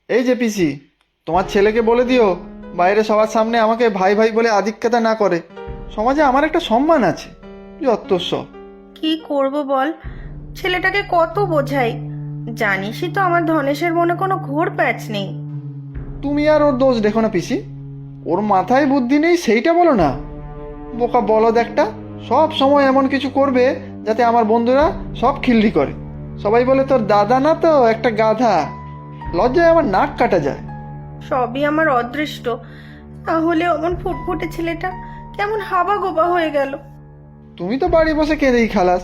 এই যে পিসি, তোমার ছেলেকে বলে দিও বাইরে সবার সামনে আমাকে ভাই ভাই বলে আধিক্যতা না করে। সমাজে আমার একটা সম্মান আছে। যত্তস্ব। কি করব বল, ছেলেটাকে কত বোঝাই। জানিসই তো আমার ধনেশের মনে কোনো ঘোর প্যাচ নেই। তুমি আর ওর দোষ দেখো না পিসি। ওর মাথায় বুদ্ধি নেই সেইটা বলো না। বোকা বলদ একটা, সব সময় এমন কিছু করবে যাতে আমার বন্ধুরা সব খিল্লি করে। সবাই বলে তোর দাদা না তো একটা গাধা। লজ্জায় আমার নাক কাটা যায়। সবই আমার অদৃষ্ট। তাহলে অমন ফুটফুটে ছেলেটা কেমন হাবা গোবা হয়ে গেল। তুমি তো বাড়ি বসে কেঁদেই খালাস,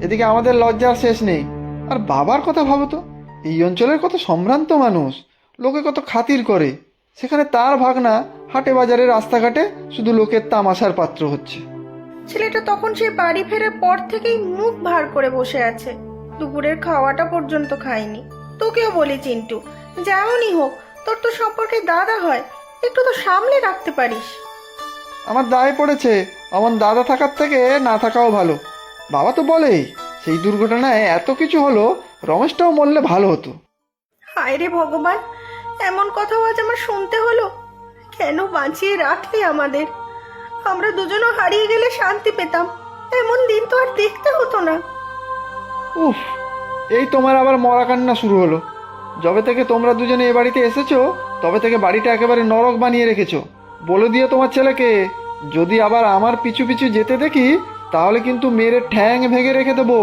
এদিকে আমাদের লজ্জার শেষ নেই। আর বাবার কথা ভাবো তো, এই অঞ্চলের কত সম্ভ্রান্ত মানুষ, লোকে কত খাতির করে, সেখানে তার ভাগনা হাটে বাজারে রাস্তাঘাটে শুধু লোকের তামাশার পাত্র হচ্ছে। ছেলেটা তখন সেই বাড়ি ফেরার পর থেকেই মুখ ভার করে বসে আছে। দুপুরের খাওয়াটা পর্যন্ত খায়নি। তোকেও বলি চিন্টু, যেমনই হোক তোর তো সম্পর্কে দাদা হয়, একটু তো সামলে রাখতে পারিস। আমার দায় পড়েছে, অমন দাদা থাকার থেকে না থাকাও ভালো। বাবা তো বলেই সেই দুর্ঘটনায় এত কিছু হলো, রমেশটাও মরলে ভালো হতো। হায় রে ভগবান, এমন কথাও আজ আমার শুনতে হলো। কেন বাঁচিয়ে রাখলি আমাদের? আমরা দুজনও হারিয়ে গেলে শান্তি পেতাম, এমন দিন তো আর দেখতে হতো না। উফ, এই তোমার আবার মরা কান্না শুরু হলো। যবে থেকে তোমরা দুজনে এ বাড়িতে এসেছো তবে থেকে বাড়িটা একেবারে নরক বানিয়ে রেখেছো। বলে দিও তোমার ছেলেকে, যদি আবার আমার পিছু পিছু যেতে দেখি তাহলে কিন্তু মেরে ঠ্যাং ভেঙে রেখে দেবো।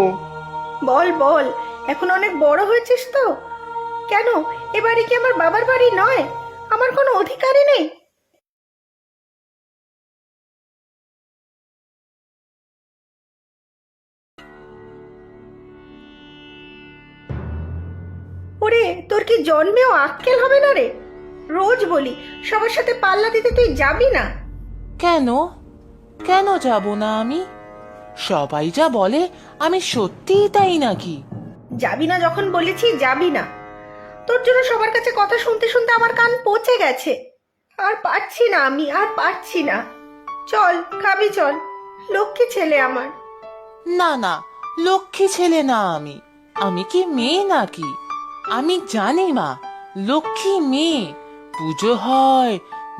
বল বল, এখন অনেক বড় হয়েছিস তো। কেন, এ বাড়ি কি আমার বাবার বাড়ি নয়? আমার কোনো অধিকারই নেই? ওরে, তোর কি জন্মেও আক্কেল হবে না রে? রোজ বলি সবার সাথে পাল্লা দিতে তুই যাবি না। কেন কেন যাব না আমি? সবাই যা বলে আমি সত্যিই তাই নাকি? যাবি না যখন বলেছি যাবি না। তোর জন্য সবার কাছে কথা শুনতে শুনতে আমার কান পচে গেছে। আর পারছি না, আমি আর পারছি না। চল খাবি, চল। লক্ষ্মী ছেলে আমার। না না, লক্ষ্মী ছেলে না আমি। আমি কি মেয়ে নাকি? আমি জানি মা, লক্ষ্মী মেয়ে। পুজো হয়,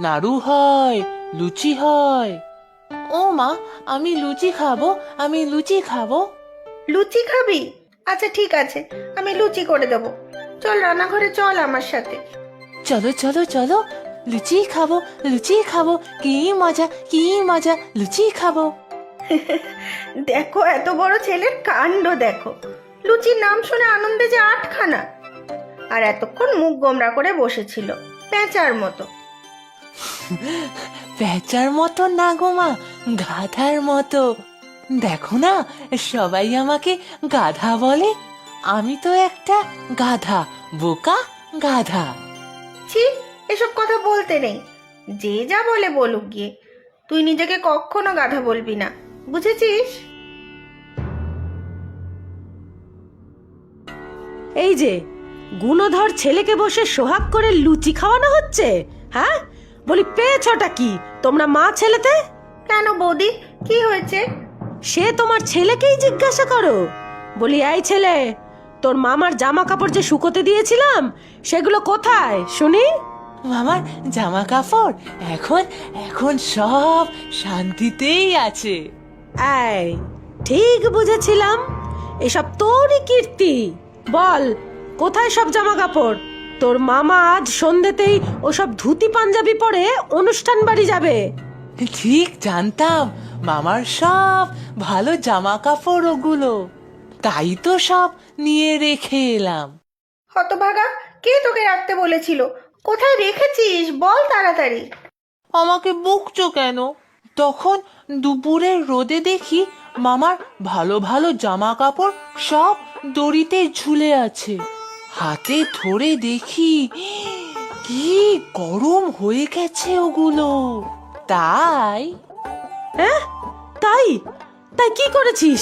নাড়ু হয়, লুচি হয়। ও মা, আমি লুচি খাবো, আমি লুচি খাবো। লুচি খাবি? আচ্ছা ঠিক আছে, আমি লুচি করে দেবো। চল রান্নাঘরে চল আমার সাথে। চলো চলো চলো, লুচি খাবো, লুচি খাবো। কি মজা, কি মজা, লুচি খাবো। দেখো এত বড় ছেলের কাণ্ড দেখো। লুচির নাম শুনে আনন্দে যে আটখানা। আর এতক্ষণ মুখ গোমরা করে বসেছিল পেঁচার মতো। প্যাঁচার মতো না গো মা, গাধার মতো। দেখো না, সবাই আমাকে গাধা বলে। আমি তো একটা গাধা, বোকা গাধা। ছি, এসব কথা বলতে নেই। যে যা বলে বলুক গিয়ে, তুই নিজেকে কখনো গাধা বলবি না, বুঝেছিস? এই যে গুণধর ছেলেকে বসে সোহাগ করে লুচি খাওয়ানো হচ্ছে, হ্যাঁ? বলি পেয়েছটা কি তোমরা মা ছেলেতে? কেন বৌদি, কি হয়েছে? সে তোমার ছেলেকেই জিজ্ঞাসা করো। বলি এই ছেলে, তোর মামার জামা কাপড় যে শুকোতে দিয়েছিলাম সেগুলো কোথায় শুনি? মামার জামা কাপড় এখন এখন সব শান্তিতেই আছে। এই, ঠিক বুঝেছিলাম, এসব তোরই কীর্তি। বল, কোথায় সব জামা কাপড়? তোর মামা আজ সন্ধ্যেতেই ওসব ধুতি পাঞ্জাবি পরে অনুষ্ঠান বাড়ি যাবে। ঠিক জানতাম মামার সব ভালো জামা কাপড় ওগুলো, তাই তো সব নিয়ে রেখে এলাম। হতভাগা, কে তোকে রাখতে বলেছিল? কোথায় রেখেছিস বল তাড়াতাড়ি। আমাকে বকছো কেন? তখন দুপুরের রোদে দেখি মামার ভালো ভালো জামা কাপড় সব দড়িতে ঝুলে আছে। হাতে ধরে দেখি কি গরম হয়ে গেছে ওগুলো। তাই হ্যাঁ, তাই তাই কি করেছিস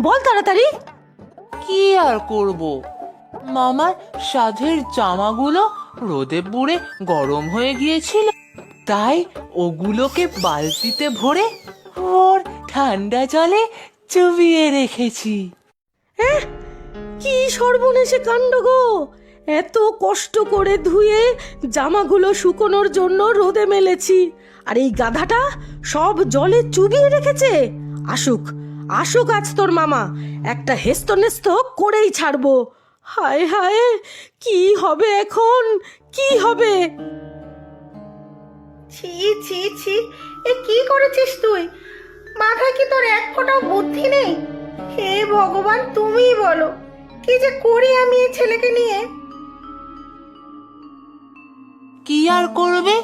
বল তাড়াতাড়ি। কি আর করব, মামার সাধের জামাগুলো রোদে পুড়ে গরম হয়ে গিয়েছিল, তাই ওগুলোকে বালতিতে ভরে ওর ঠান্ডা জলে চুবিয়ে রেখেছি। কি সর্বনেশে কাণ্ড গো! এত কষ্ট করে ধুয়ে জামাগুলো শুকোনোর জন্য রোদে মেলেছি, আর এই গাধাটা সব জলে চুবিয়ে রেখেছে। আসুক আসুক আজ তোর মামা, একটা হেস্তনেস্ত করেই ছাড়বো। হায় হায়, কি হবে এখন, কি হবে? ছি ছি ছি, এ কি করেছিস তুই? মাথায় কি তোর এক ফোঁটাও বুদ্ধি নেই? হে ভগবান, তুমিই বলো কি যে করি আমি এই ছেলেকে নিয়ে। কি আর করবে,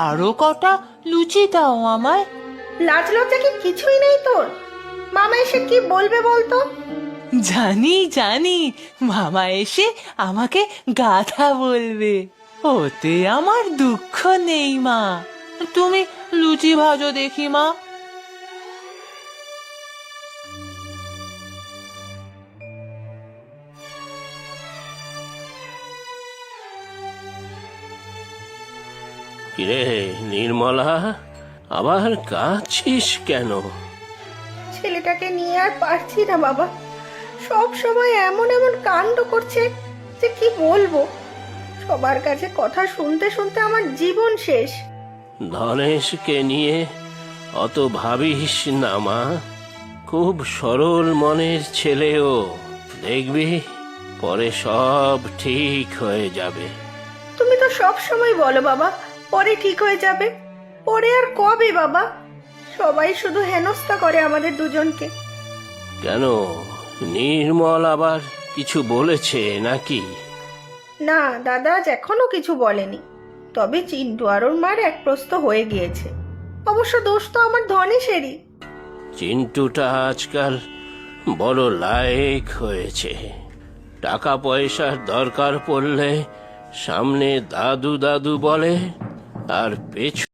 আরো কটা লুচি দাও আমায়। লাজ লজ্জা কি কিছুই নেই তোর? মামা এসে কি বলবে বলতো? জানি জানি, মামা এসে আমাকে গাধা বলবে, ওতে আমার দুঃখ নেই মা। তুমি লুচি ভাজো দেখি মা। কিরে নির্মলা, আবার কাঁদছিস কেন? ছেলেটাকে নিয়ে আর পারছি না বাবা। সব সময় এমন এমন কাণ্ড করছে যে কি বলবো। সবার কাছে কথা শুনতে শুনতে আমার জীবন শেষ। ধনেশকে নিয়ে অত ভাবিস না মা, খুব সরল মনের ছেলেও, দেখবি পরে সব ঠিক হয়ে যাবে। তুমি তো সব সময় বলো বাবা পরে ঠিক হয়ে যাবে। পরে আর কবে বাবা? সবাই শুধু হেনস্থা করে আমাদের দুজনকে। কেন, নির্মল আবার কিছু বলেছে নাকি? না দাদা আজ এখনো কিছু বলেনি, তবে চিন্টু আর ওর মার এক প্রস্ত হয়ে গিয়েছে। অবশ্য দোষ তো আমার ধনেশেরই। চিন্টুটা আজকাল বড় লায়েক হয়েছে, টাকা পয়সার দরকার পড়লে সামনে দাদু দাদু বলে, আর পেছনে